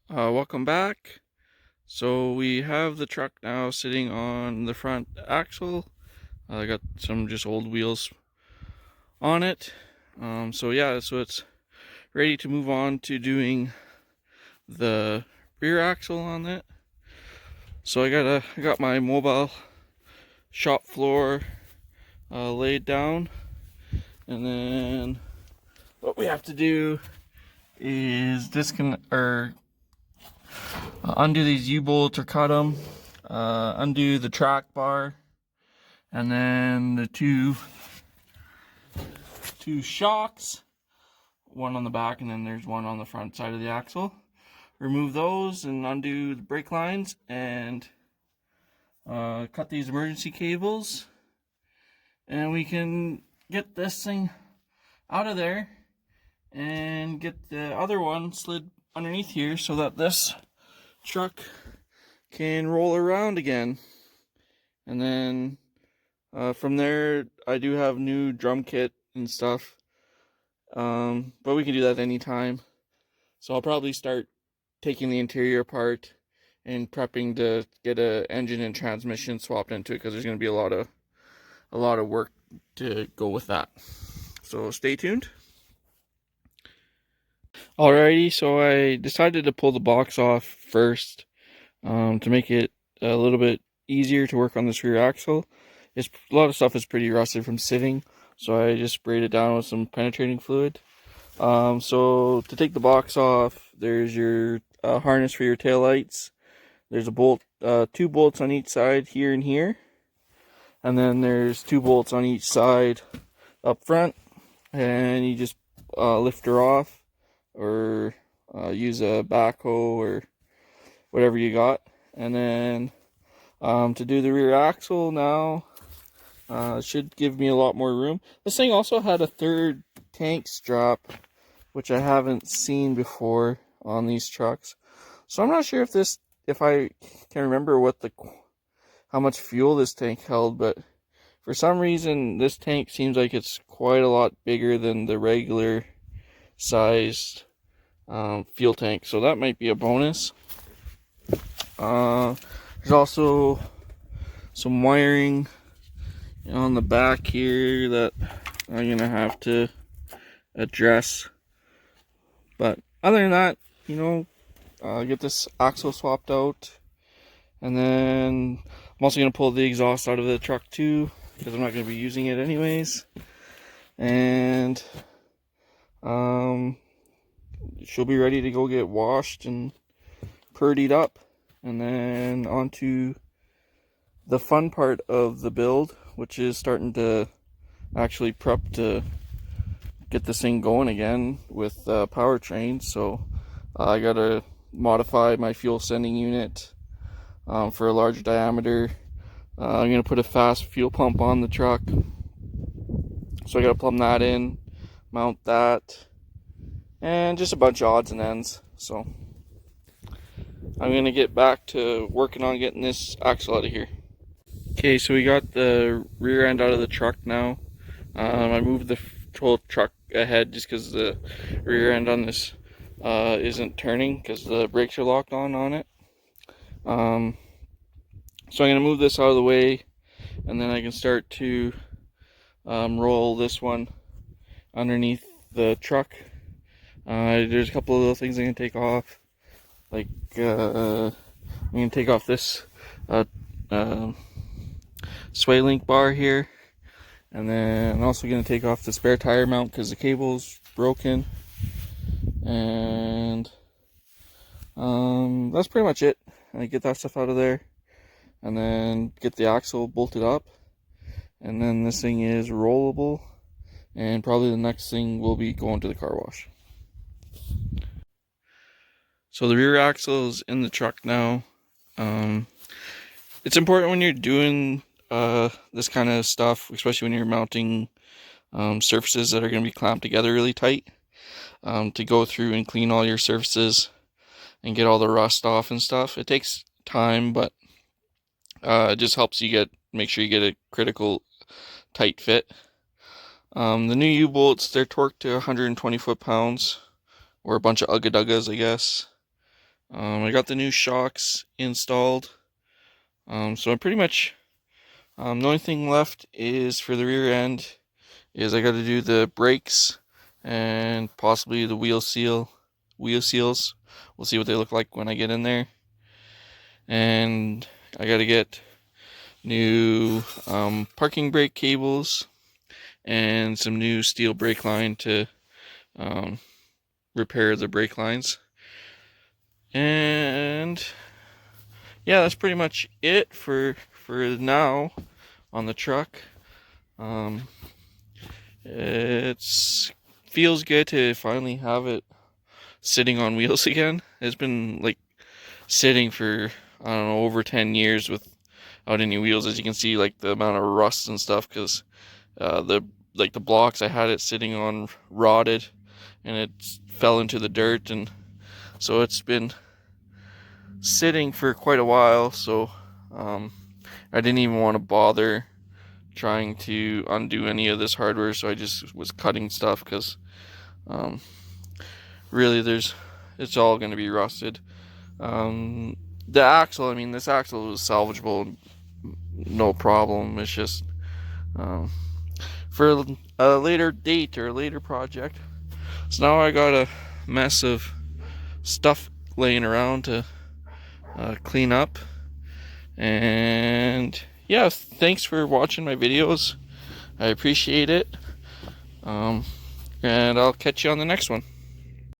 Welcome back. So we have the truck now sitting on the front axle. I got some just old wheels on it. So it's ready to move on to doing the rear axle on it. So I got my mobile shop floor laid down, and then what we have to do is disconnect or undo these U-bolts or cut them, undo the track bar, and then the two shocks, one on the back and then there's one on the front side of the axle. Remove those and undo the brake lines and cut these emergency cables, and we can get this thing out of there and get the other one slid underneath here so that this truck can roll around again. And then from there, I do have new drum kit and stuff, but we can do that anytime. So I'll probably start taking the interior apart and prepping to get a engine and transmission swapped into it, because there's going to be a lot of work to go with that. So stay tuned. Alrighty, so I decided to pull the box off first, to make it a little bit easier to work on this rear axle. A lot of stuff is pretty rusted from sitting, so I just sprayed it down with some penetrating fluid. So to take the box off, there's your harness for your taillights. There's a bolt, two bolts on each side, here and here, and then there's two bolts on each side up front, and you just lift her off, or use a backhoe or whatever you got. And then to do the rear axle now, should give me a lot more room. This thing also had a third tank strap, which I haven't seen before on these trucks. So I'm not sure if I can remember how much fuel this tank held, but for some reason this tank seems like it's quite a lot bigger than the regular sized fuel tank. So that might be a bonus. There's also some wiring on the back here that I'm gonna have to address, but other than that, get this axle swapped out, and then I'm also gonna pull the exhaust out of the truck too, because I'm not gonna be using it anyways. And she'll be ready to go get washed and purdied up, and then onto the fun part of the build, which is starting to actually prep to get this thing going again with powertrain. So I gotta modify my fuel sending unit for a larger diameter. I'm gonna put a fast fuel pump on the truck, so I gotta plumb that in, mount that, and just a bunch of odds and ends. So I'm gonna get back to working on getting this axle out of here. Okay, so we got the rear end out of the truck now. I moved the whole truck ahead just because the rear end on this isn't turning because the brakes are locked on it. So I'm going to move this out of the way, and then I can start to roll this one underneath the truck. There's a couple of little things I can take off, like I'm going to take off this sway link bar here, and then I'm also going to take off the spare tire mount because the cable's broken. And that's pretty much it. I get that stuff out of there, and then get the axle bolted up, and then this thing is rollable, and probably the next thing will be going to the car wash. So the rear axle is in the truck now. It's important when you're doing this kind of stuff, especially when you're mounting surfaces that are going to be clamped together really tight, to go through and clean all your surfaces and get all the rust off and stuff. It takes time, but it just helps you make sure you get a critical tight fit. The new U-bolts, they're torqued to 120 foot-pounds, or a bunch of ugga-duggas, I guess. I got the new shocks installed. So I'm pretty much, the only thing left is for the rear end is I got to do the brakes and possibly the wheel seals. We'll see what they look like when I get in there. And I got to get new parking brake cables and some new steel brake line to repair the brake lines. And yeah, that's pretty much it for now on the truck. It's feels good to finally have it sitting on wheels again. It's been like sitting for, I don't know, over 10 years without any wheels. As you can see, like the amount of rust and stuff, because the blocks I had it sitting on rotted and it fell into the dirt, and so it's been sitting for quite a while. So I didn't even want to bother trying to undo any of this hardware, so I just was cutting stuff, because really it's all going to be rusted. The axle, I mean, this axle was salvageable, no problem. It's just for a later date or a later project. So now I got a mess of stuff laying around to clean up. And yeah, thanks for watching my videos. I appreciate it. And I'll catch you on the next one.